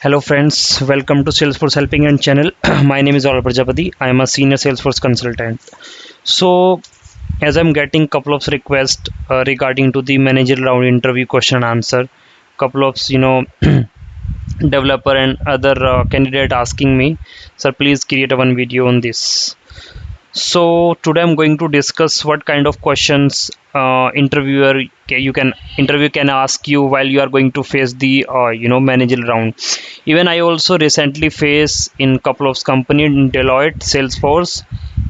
Hello friends, welcome to Salesforce Helping Hand channel. My name is Aul Prajapati. I am a senior Salesforce consultant. So as I'm getting couple of requests regarding to the managerial round interview question and answer, couple of developer and other candidate asking me, sir, please create a one video on this. So today I'm going to discuss what kind of questions interview can ask you while you are going to face the managerial round. Even I also recently face in couple of company in Deloitte, Salesforce,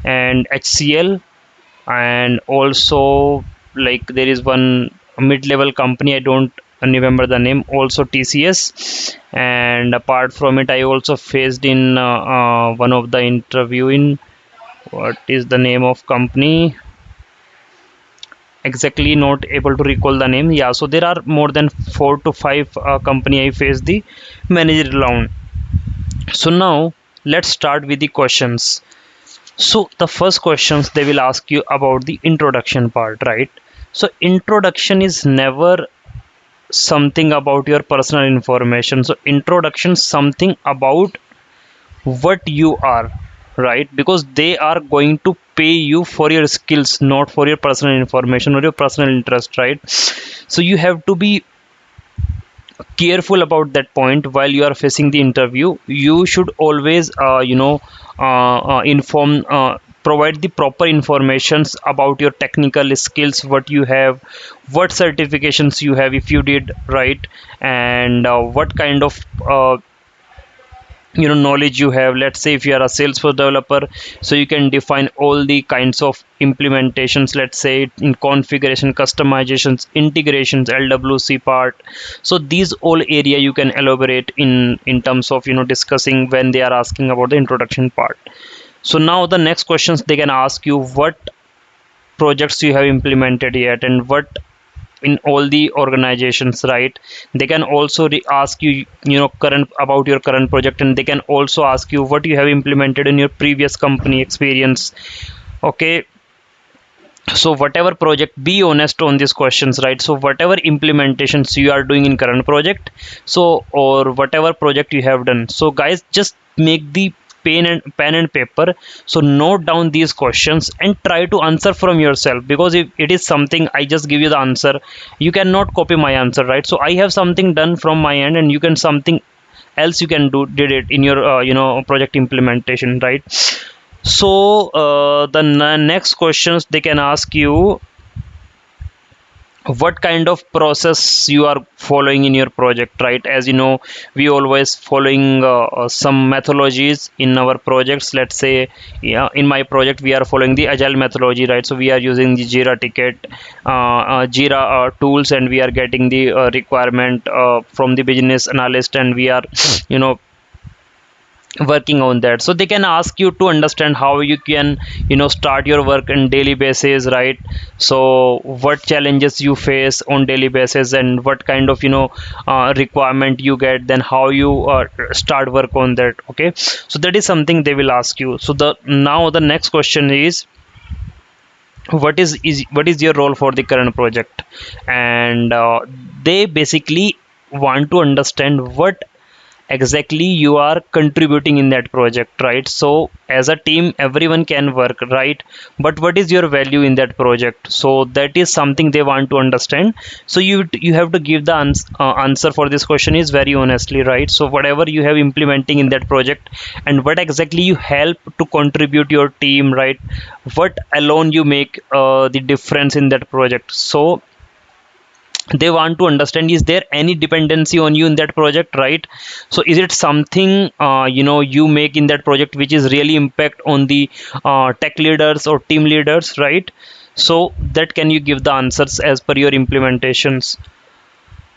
and HCL, and also like there is one mid-level company I don't remember the name, also TCS. And apart from it, I also faced in one of the interview in what is the name of company, exactly not able to recall the name. Yeah, so there are more than 4 to 5 company I faced the managerial round. So now let's start with the questions. So the first questions they will ask you about the introduction part, right? So introduction is never something about your personal information. So introduction something about what you are, right? Because they are going to pay you for your skills, not for your personal information or your personal interest, right? So you have to be careful about that point while you are facing the interview. You should always inform provide the proper informations about your technical skills, what you have, what certifications you have if you did, right? And what kind of knowledge you have. Let's say if you are a Salesforce developer, so you can define all the kinds of implementations, let's say in configuration, customizations, integrations, LWC part. So these all area you can elaborate in terms of discussing when they are asking about the introduction part. So now the next questions they can ask you, what projects you have implemented yet, and what in all the organizations, right? They can also ask you current about your current project, and they can also ask you what you have implemented in your previous company experience. Okay, so whatever project, be honest on these questions, right? So whatever implementations you are doing in current project, so or whatever project you have done, so guys, just make the pen and paper, so note down these questions and try to answer from yourself. Because if it is something I just give you the answer, you cannot copy my answer, right? So I have something done from my end, and you can something else you can did it in your project implementation, right? So the next questions they can ask you, what kind of process you are following in your project, right? As you know, we always following some methodologies in our projects. Let's say, yeah, in my project we are following the agile methodology, right? So we are using the Jira ticket, Jira tools, and we are getting the requirement from the business analyst, and we are you know working on that. So they can ask you to understand how you can start your work on daily basis, right? So what challenges you face on daily basis, and what kind of requirement you get, then how you start work on that. Okay, so that is something they will ask you. So the next question is, what is your role for the current project? And they basically want to understand what exactly you are contributing in that project, right? So as a team everyone can work, right? But what is your value in that project? So that is something they want to understand. So you have to give the answer for this question is very honestly, right? So whatever you have implementing in that project, and what exactly you help to contribute your team, right? What alone you make the difference in that project. So they want to understand, is there any dependency on you in that project, right? So is it something you make in that project which is really impact on the tech leaders or team leaders, right? So that can you give the answers as per your implementations.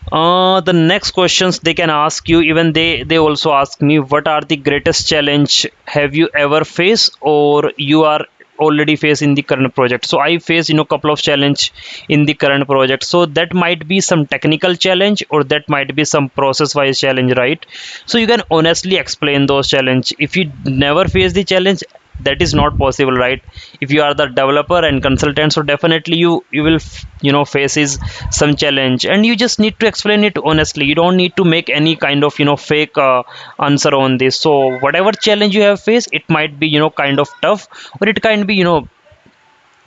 The next questions they can ask you, even they also ask me, what are the greatest challenge have you ever faced or you are already face in the current project? So I face couple of challenge in the current project. So that might be some technical challenge, or that might be some process wise challenge, right? So you can honestly explain those challenge. If you never face the challenge, that is not possible, right? If you are the developer and consultant, so definitely you will face is some challenge, and you just need to explain it honestly. You don't need to make any kind of fake answer on this. So whatever challenge you have faced, it might be kind of tough, or it can be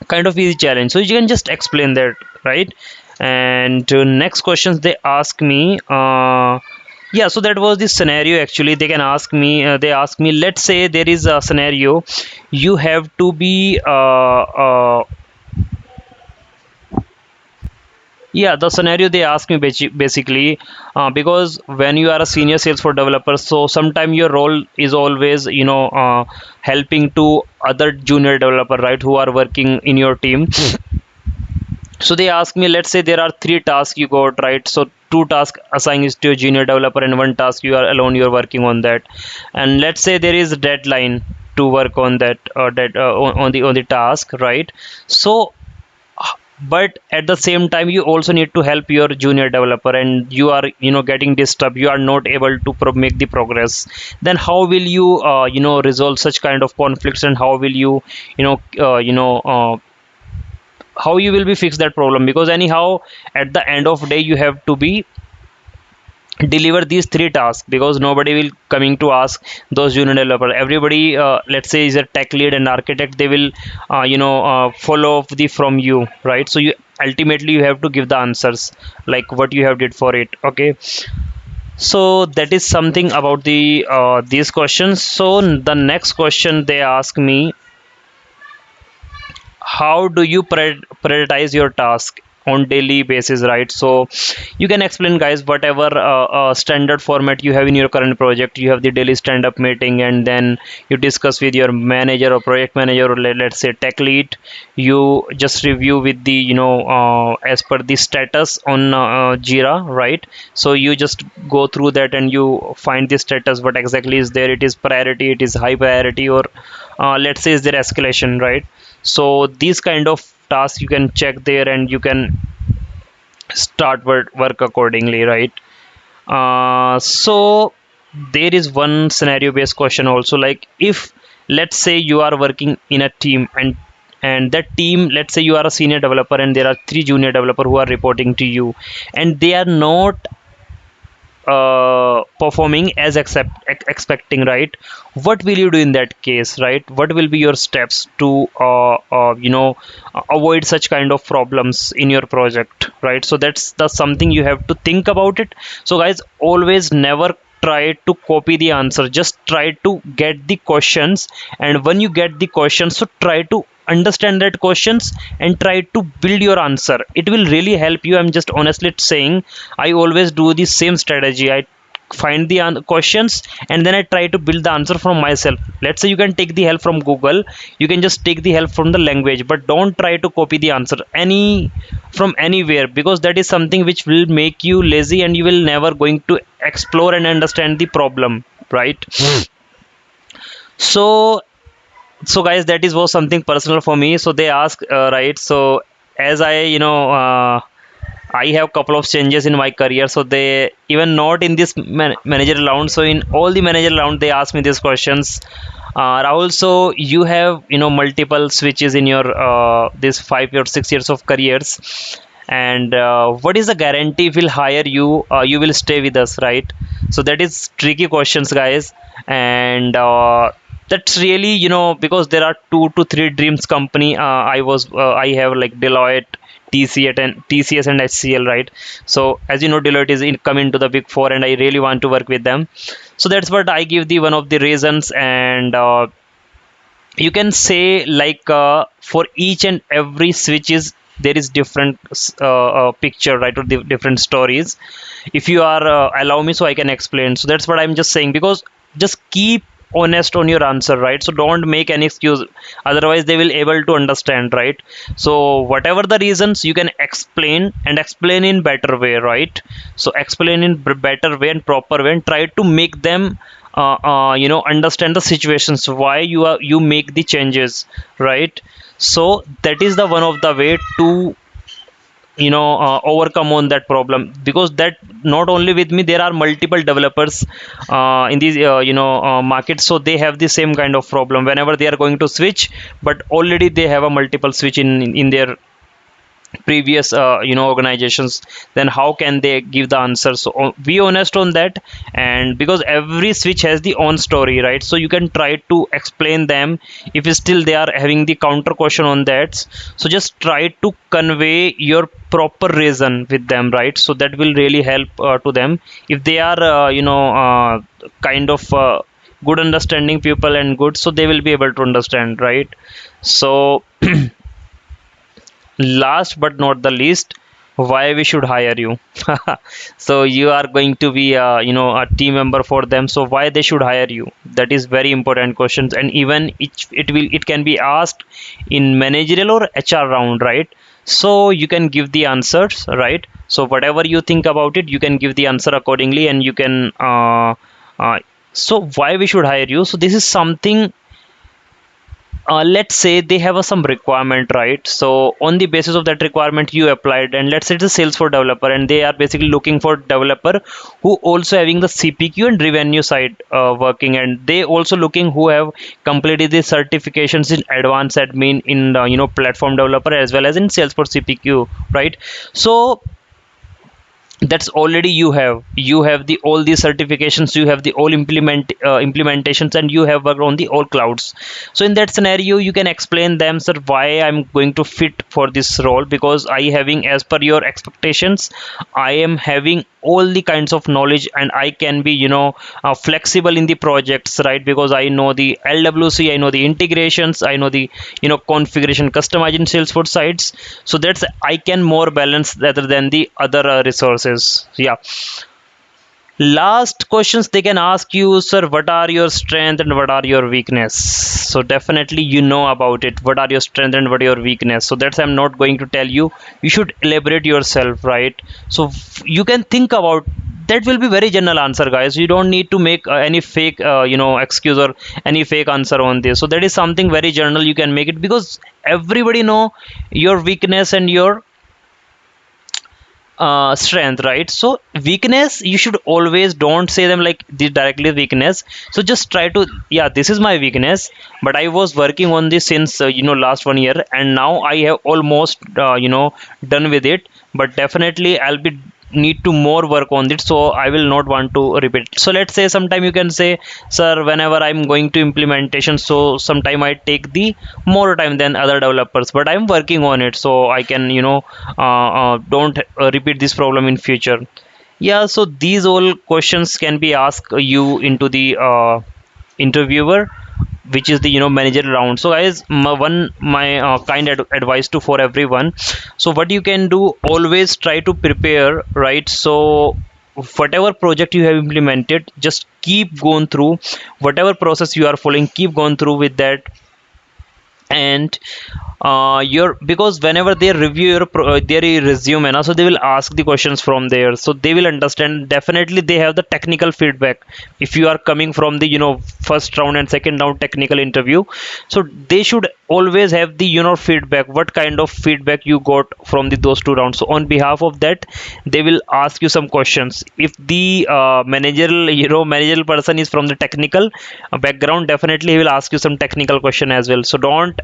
kind of easy challenge, so you can just explain that, right? And next questions they ask me, yeah, so that was the scenario. Actually, they can ask me, they ask me, let's say there is a scenario, you have to be yeah, the scenario they ask me basically, because when you are a senior Salesforce developer, so sometimes your role is always helping to other junior developer, right, who are working in your team. So they ask me, let's say there are three tasks you got, right? So two tasks assigned is to a junior developer, and one task you are alone, you're working on that. And let's say there is a deadline to work on that, on the task, right? So but at the same time you also need to help your junior developer, and you are getting disturbed, you are not able to make the progress. Then how will you resolve such kind of conflicts, and how will you you know how you will be fix that problem? Because anyhow at the end of day you have to be deliver these three tasks, because nobody will coming to ask those junior developer. Everybody, let's say is a tech lead and architect, they will follow the from you, right? So you ultimately you have to give the answers like what you have did for it. Okay, so that is something about the these questions. So the next question they ask me, how do you prioritize your task on daily basis, right? So you can explain, guys, whatever standard format you have in your current project. You have the daily stand up meeting, and then you discuss with your manager or project manager, or let's say tech lead. You just review with the as per the status on Jira, right? So you just go through that and you find the status, what exactly is there. It is priority, it is high priority, or let's say is there escalation, right? So these kind of tasks you can check there, and you can start work accordingly, right? So there is one scenario based question also, like if let's say you are working in a team, and that team, let's say you are a senior developer and there are three junior developer who are reporting to you, and they are not performing as expecting, right? What will you do in that case, right? What will be your steps to avoid such kind of problems in your project, right? So that's the something you have to think about it. So guys, always never try to copy the answer, just try to get the questions, and when you get the questions, so try to understand that questions and try to build your answer. It will really help you. I'm just honestly saying, I always do the same strategy. I find the questions, and then I try to build the answer from myself. Let's say you can take the help from Google, you can just take the help from the language, but don't try to copy the answer any from anywhere, because that is something which will make you lazy, and you will never going to explore and understand the problem, right? So guys, that is was something personal for me. So they ask, right? So as I I have couple of changes in my career, so they even not in this managerial round, so in all the managerial round they ask me these questions. Rahul, so you have multiple switches in your this 5 or 6 years of careers, and what is the guarantee if we'll hire you, you will stay with us, right? So that is tricky questions, guys. And that's really because there are 2 to 3 dreams company. I have like Deloitte, TCS and HCL, right? So as you know, Deloitte is coming to the big four, and I really want to work with them. So that's what I give the one of the reasons. And you can say like for each and every switches there is different picture, right, or different stories. If you are allow me, so I can explain. So that's what I'm just saying, because just keep honest on your answer, right? So don't make any excuse, otherwise they will able to understand, right? So whatever the reasons, you can explain, and explain in better way, right? So explain in better way and proper way, and try to make them understand the situations why you make the changes, right? So that is the one of the way to overcome on that problem, because that not only with me, there are multiple developers in these markets, so they have the same kind of problem whenever they are going to switch, but already they have a multiple switch in their previous organizations. Then how can they give the answer? So be honest on that. And because every switch has the own story, right? So you can try to explain them. If still they are having the counter question on that, so just try to convey your proper reason with them, right? So that will really help to them. If they are kind of good understanding people and good, so they will be able to understand, right? So last but not the least, why we should hire you. So you are going to be a team member for them, so why they should hire you? That is very important questions, and even it can be asked in managerial or HR round, right? So you can give the answers, right? So whatever you think about it, you can give the answer accordingly, and you can so why we should hire you? So this is something, let's say they have some requirement, right? So on the basis of that requirement you applied, and let's say it's a Salesforce developer, and they are basically looking for developer who also having the CPQ and revenue side working, and they also looking who have completed the certifications in advanced admin, in platform developer, as well as in Salesforce CPQ, right? So that's already you have the all these certifications, you have the all implementations, and you have worked on the all clouds. So in that scenario you can explain them, sir, why I'm going to fit for this role, because I having, as per your expectations, I am having all the kinds of knowledge, and I can be flexible in the projects, right? Because I know the LWC, I know the integrations, I know the configuration customizing Salesforce sites. So that's, I can more balance rather than the other resources. Yeah. Last questions they can ask you, sir, what are your strength and what are your weakness? So definitely you know about it, what are your strength and what are your weakness. So that's, I'm not going to tell you, you should elaborate yourself, right? So you can think about, that will be very general answer, guys. You don't need to make any fake excuse or any fake answer on this. So that is something very general you can make it, because everybody know your weakness and your strength, right? So weakness, you should always don't say them like the directly weakness. So just try to, yeah, this is my weakness, but I was working on this since last 1 year, and now I have almost done with it, but definitely I'll be need to more work on it, so I will not want to repeat. So let's say sometime you can say, sir, whenever I'm going to implementation, so sometime I take the more time than other developers, but I'm working on it, so I can don't repeat this problem in future. Yeah, so these all questions can be asked you into the interviewer, which is the managerial round. So guys, my kind advice to for everyone, so what you can do, always try to prepare, right? So whatever project you have implemented, just keep going through whatever process you are following, keep going through with that. And your, because whenever they review their resume, and also they will ask the questions from there, so they will understand. Definitely they have the technical feedback if you are coming from the first round and second round technical interview. So they should always have the feedback, what kind of feedback you got from those 2 rounds. So on behalf of that, they will ask you some questions. If the managerial person is from the technical background, definitely he will ask you some technical question as well. So don't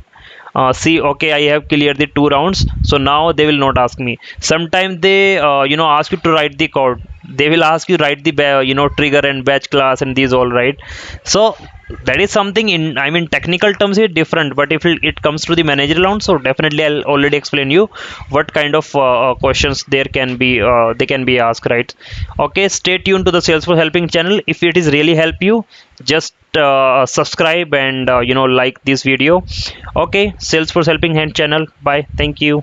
see, okay, I have cleared the 2 rounds, so now they will not ask me. Sometimes they ask you to write the code, they will ask you write the trigger and batch class and these all, right? So that is something in, I mean, technical terms is different, but if it comes to the managerial round, so definitely I'll already explain you what kind of questions there can be, they can be asked, right? Okay, stay tuned to the Salesforce helping channel. If it is really help you, just subscribe and like this video. Okay, Salesforce helping hand channel. Bye, thank you.